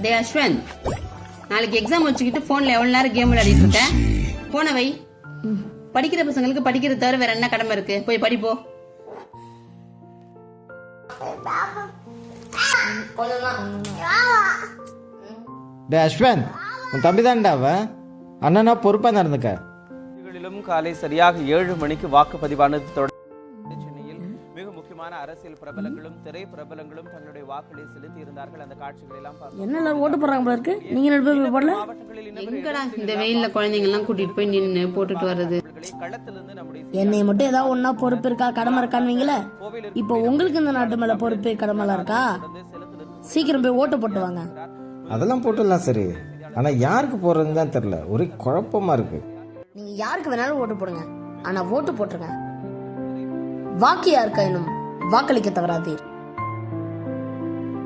டே அஸ்வந்த், நாளைக்கு எக்ஸாம் வச்சுக்கிட்டு போன்ல எவ்வளவு நேரம் கேம் விளையாடிட்டு இருக்க? போன வை. படிக்கிற பசங்களுக்கு படிக்கிறது தவிர வேற என்ன கடமை இருக்கு? போய் படிப்போ. டே அஸ்வந்த், உன் தம்பி தான்டா அவன். அண்ணனா பொறுப்பா நடந்துக்க. காலை சரியாக 7 மணிக்கு வாக்குப்பதிவானது தொடர்ந்து சென்னையில் மிக முக்கியமான அரசியல் பிரபலங்களும் திரை பிரபலங்களும் தங்களுடைய வாக்குகளை செலுத்தி இருந்தார்கள். அந்த காட்சிகளை எல்லாம் என்ன ஓட்டு போடுறாங்க போல இருக்கு. நீங்க நடுவே போடல. எங்கடா இந்த வெயில்ல குழந்தைங்க எல்லாம் கூட்டிட்டு போய் நின்னு போட்டுட்டு வர்றது? களத்திலிருந்து நம்முடைய என்னை மட்டும் ஏதாவது ஒன்னா பொறுப்பு இருக்கா கடமை இருக்கான்னு இப்போ உங்களுக்கு இந்த நாட்டு மேல பொறுப்பு கடமை இருக்கா? சீக்கிரம் போய் ஓட்டு போட்டு வாங்க. அதெல்லாம் போட்டுடலாம் சரி, ஆனா யாருக்கு போடுறதுன்னு தான் தெரியல. ஒரே குழப்பமா இருக்கு. நீங்க யாருக்கு வேணாலும் ஓட்டு போடுங்க, ஆனா ஓட்டு போட்டுருங்க. வாக்கு யாருக்கா இன்னும் வாக்களிக்க தவறாதீர்.